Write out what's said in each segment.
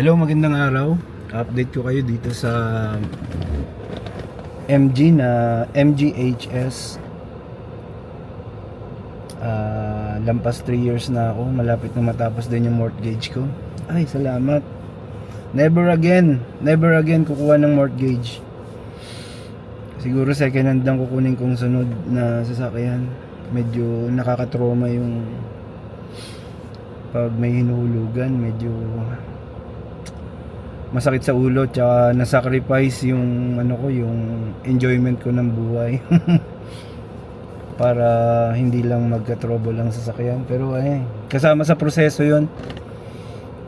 Hello, magandang araw. Update ko kayo dito sa MG na MGHS. Lampas 3 years na ako. Malapit na matapos din yung mortgage ko. Ay, salamat. Never again kukuha ng mortgage. Siguro second hand lang kukunin kong sunod na sasakyan. Medyo nakakatrauma yung pag may hinuhulugan. Medyo masakit sa ulo, tsaka na-sacrifice yung yung enjoyment ko ng buhay. Para hindi lang magka-trouble lang sa sasakyan. Pero kasama sa proseso yon,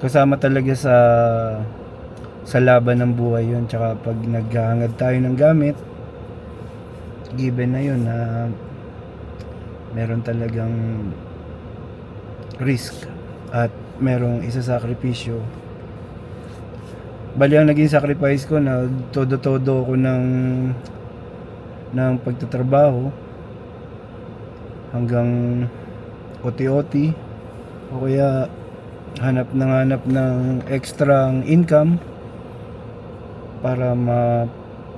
kasama talaga sa laban ng buhay yon. Tsaka pag naghahangad tayo ng gamit, given na yun na meron talagang risk at merong isasakripisyo. Bali, ang naging sacrifice ko na todo-todo ko ng pagtatrabaho hanggang OT-OT o kaya hanap ng extra income para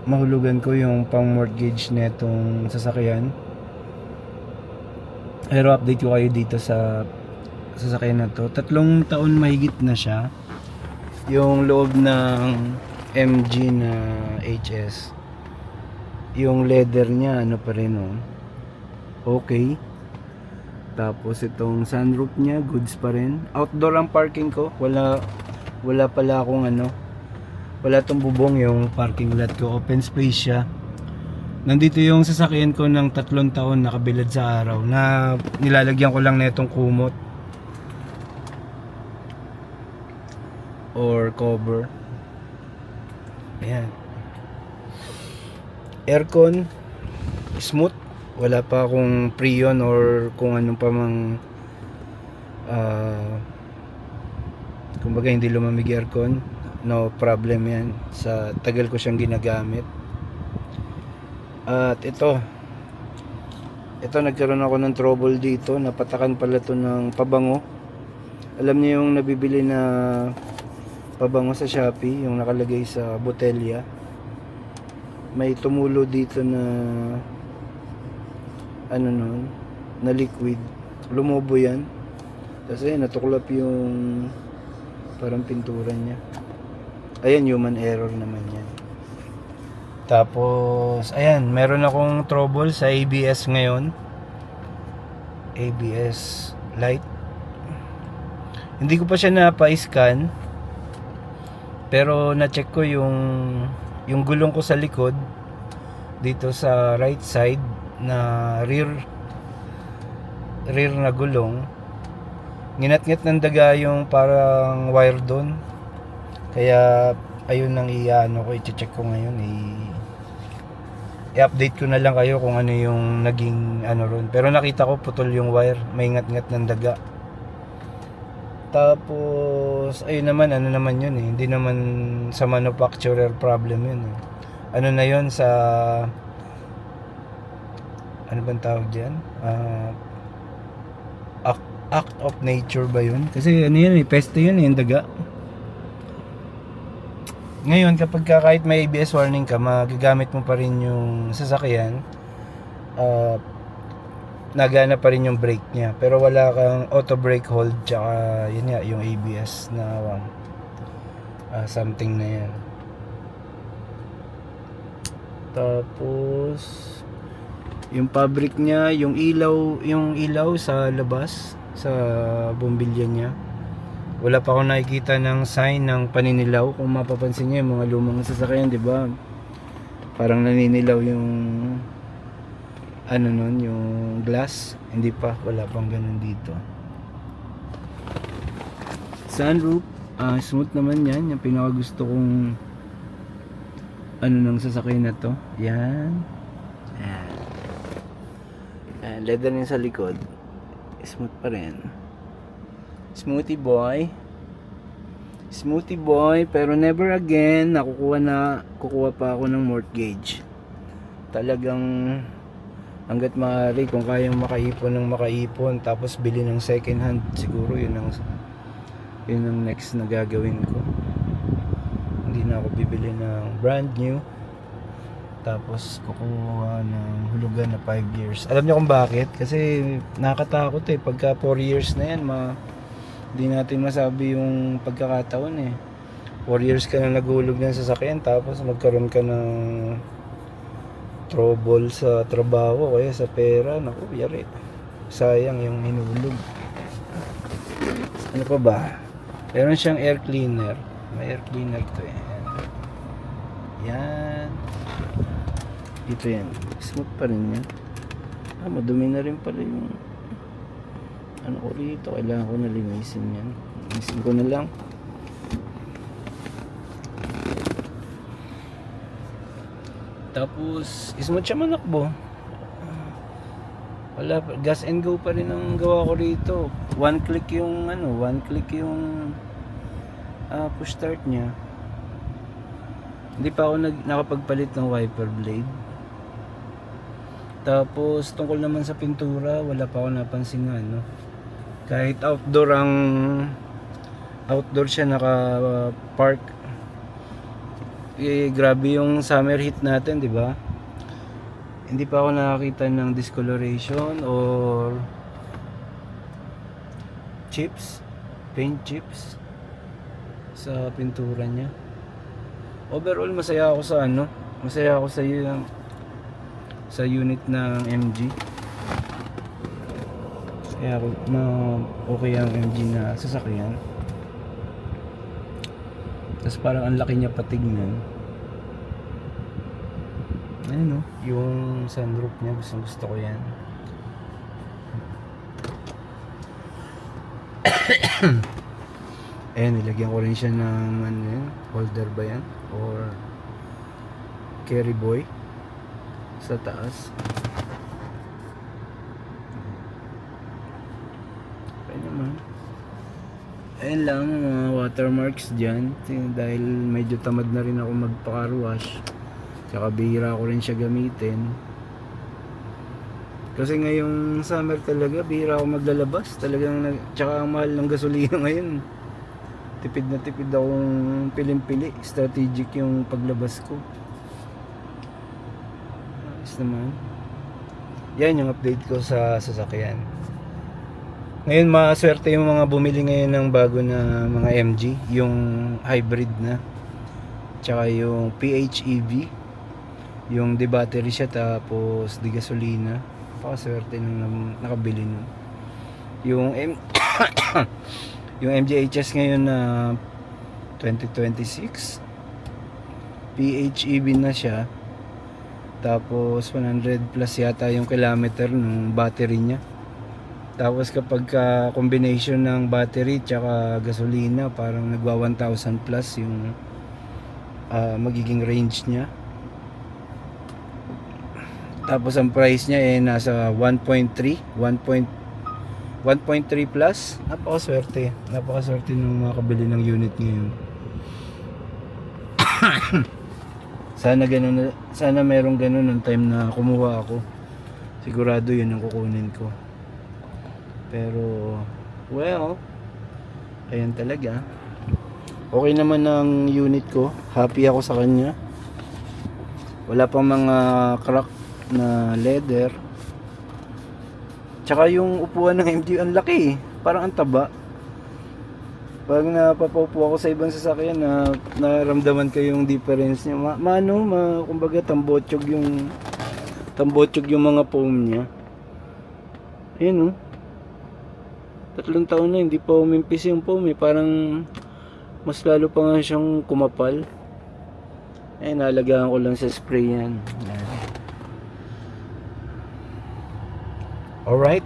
mahulugan ko yung pang mortgage netong sasakyan. Pero update ko kayo dito sa sasakyan na to. 3 taon mahigit na siya yung loob ng MG na HS. Yung leather niya pa rin okay. Tapos itong sunroof niya goods pa rin. Outdoor ang parking ko. Wala pala akong wala tong bubong yung parking lot ko. Open space siya. Nandito yung sasakyan ko ng 3 taon nakabilad sa araw na nilalagyan ko lang netong kumot or cover. Ayan. Aircon smooth. Wala pa akong Freon or kung anong pa mang kumbaga hindi lumamig aircon. No problem yan. Sa tagal ko siyang ginagamit. At ito nagkaroon ako ng trouble dito. Napatakan pala to ng pabango. Alam niyo yung nabibili na pabango sa Shopee, yung nakalagay sa botelya. May tumulo dito na na liquid. Lumobo yan. Kasi natuklap yung parang pintura niya. Ayan, human error naman yan. Tapos ayan, meron akong trouble sa ABS ngayon. ABS light. Hindi ko pa siya napa-scan. Pero na-check ko yung gulong ko sa likod dito sa right side na rear na gulong. Nginat-ngat ng daga yung parang wire doon. Kaya ayun nang ko, i-check ko ngayon. I-update ko na lang kayo kung ano yung naging ron. Pero nakita ko putol yung wire, may ngat-ngat ng daga. Tapos ayun naman, yun hindi naman sa manufacturer problem yun na yun sa ano bang tawag diyan, act of nature ba yun? Kasi peste yun yung daga. Ngayon kapag kahit may ABS warning ka, magagamit mo pa rin yung sasakyan, nagana pa rin yung brake niya, pero wala kang auto brake hold, tsaka yun nga yung ABS na something na yan. Tapos yung fabric niya, yung ilaw sa labas sa bumbilya niya, wala pa akong nakikita ng sign ng paninilaw. Kung mapapansin niyo yung mga lumang sasakyan, di ba, parang naninilaw yung yung glass. Hindi pa, wala pang ganun dito. Sunroof, smooth naman yan. Yung pinaka gusto kong ng sasakyan na to. Yan. Leather din sa likod. Smooth pa rin. Smoothie boy, pero never again kukuha pa ako ng mortgage. Talagang hanggat maaari, kung kayang makaipon tapos bili ng second hand, siguro yun ang next na gagawin ko. hindi na ako bibili ng brand new tapos kukuha ng hulugan na 5 years. Alam niyo kung bakit? Kasi nakakatakot pagka 4 years na yan, hindi natin masabi yung pagkakataon 4 years ka na naghulog ng sasakyan tapos magkaroon ka ng trouble sa trabaho kaya sa pera, naku, yari, sayang yung hinulog. Ano pa ba? Meron siyang air cleaner, may air cleaner to yan. Dito yan, smooth pa rin yan. Madumi na rin pala yung ano ko rito, kailangan ko na linisin yan. Linisin ko na lang. Tapos smooth siya manakbo. Wala, gas and go pa rin ang gawa ko rito. One click yung push start niya. Hindi pa ako nakapagpalit ng wiper blade. Tapos tungkol naman sa pintura, wala pa ako napansin na kahit outdoor siya naka-park. Grabe yung summer heat natin, di ba? Hindi pa ako nakakita ng discoloration or paint chips sa pintura niya. Overall masaya ako sa unit ng MG. Kaya okay ang MG na sasakyan. Tapos parang ang laki niya patignan. Ayun yung sunroof niya, gusto ko yan. Nilagyan ko rin siya ng holder ba yan? Or carry boy sa taas. Okay naman. Ayun lang, mga watermarks dyan. Dahil medyo tamad na rin ako magpa-car wash. Tsaka bihira ko rin siya gamitin. Kasi ngayong summer talaga, bihira ako maglalabas. Tsaka ang mahal ng gasolina ngayon. Tipid na tipid akong pilim-pili. Strategic yung paglabas ko. Ayos naman. Yan yung update ko sa sasakyan. Ngayon maswerte yung mga bumili ngayon ng bago na mga MG. Yung hybrid na. Tsaka yung PHEV. Yung di battery siya tapos di gasolina. Napakaswerte nung nakabili nun. Yung yung MGHS ngayon na 2026 PHEV na siya. Tapos 100 plus yata yung kilometer ng battery niya. Tapos kapag combination ng battery tsaka gasolina, parang nagwa 1,000 plus yung magiging range niya. Tapos ang price niya nasa 1.3 plus. Napakaswerte ng mga kabili ng unit ngayon. Sana merong ganun ng time na kumuha ako. Sigurado yun ang kukunin ko. Pero well, ayan talaga. Okay naman ang unit ko. Happy ako sa kanya. Wala pang mga crack na leather. Tsaka yung upuan ng MG ang laki parang ang taba. Pag napapaupo ako sa ibang sasakyan na naramdaman ko yung difference niya. Kumbaga tambotsyog yung mga foam niya. Ayun 3 taon na hindi pa umimpis yung foam parang mas lalo pa nga siyang kumapal. Nalagaan ko lang sa spray yan. Alright.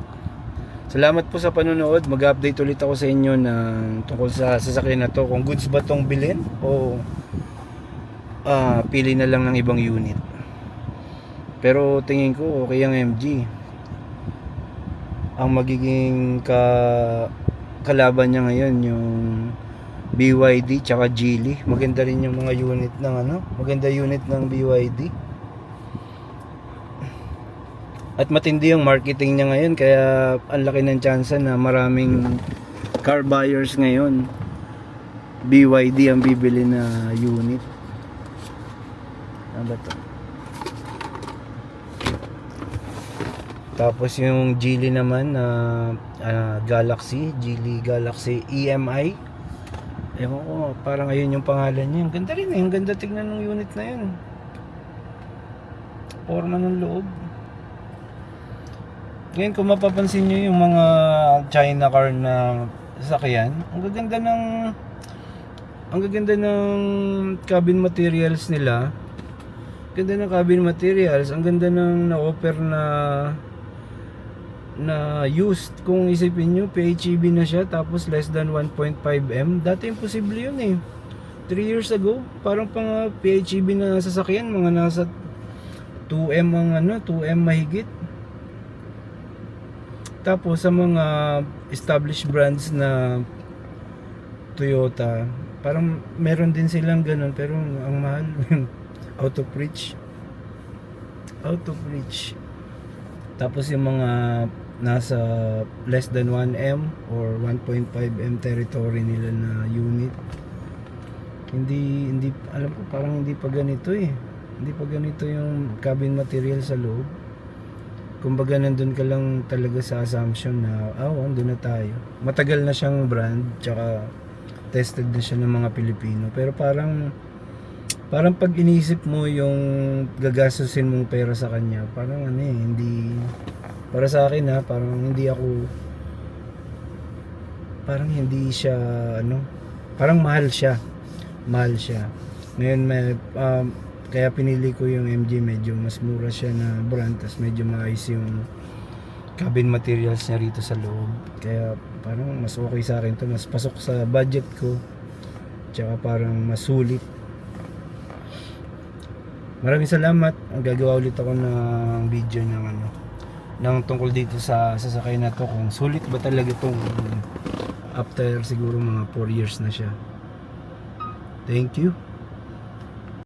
Salamat po sa panonood. Mag-update ulit ako sa inyo ng tungkol sa sasakyan na to. Kung goods ba tong bilhin o pili na lang ng ibang unit. Pero tingin ko okay ang MG. Ang magiging kalaban niya ngayon yung BYD tsaka Geely. Maganda rin yung mga unit ng maganda unit ng BYD. At matindi yung marketing niya ngayon kaya ang laki ng tsansa na maraming car buyers ngayon BYD ang bibili na unit. Ano ba to? Tapos yung Geely naman na Galaxy, Geely Galaxy EMI. Ewan ko, parang ayun yung pangalan niya. Ang ganda rin eh, ang ganda tignan ng unit na yun. Forma ng loob. Ngayon kung mapapansin nyo yung mga China car na sasakyan, ang gaganda ng cabin materials nila. Ganda ng cabin materials, ang ganda ng na-offer na used. Kung isipin nyo, PHEV na siya, tapos less than 1.5M. Dati imposible yun eh. 3 years ago, parang pang PHEV na sasakyan, mga nasa 2M ang 2M mahigit. Tapos sa mga established brands na Toyota, parang meron din silang ganun, pero ang mahal. Out of reach. Tapos yung mga nasa less than 1M or 1.5M territory nila na unit, hindi alam ko, parang hindi pa ganito eh. Hindi pa ganito yung cabin material sa loob. Kumbaga nandun ka lang talaga sa assumption na andun na tayo. Matagal na siyang brand, tsaka tested na siya ng mga Pilipino, pero parang pag inisip mo yung gagastusin mong pera sa kanya, parang hindi, para sa akin parang hindi siya parang mahal siya. Ngayon kaya pinili ko yung MG, medyo mas mura siya na brand, tas medyo maayos yung cabin materials niya rito sa loob. Kaya parang mas okay sa akin to, mas pasok sa budget ko, tsaka parang mas sulit. Maraming salamat. Gagawa ulit ako ng video ng tungkol dito sa sasakyan na to, kung sulit ba talaga itong after siguro mga 4 years na siya. Thank you.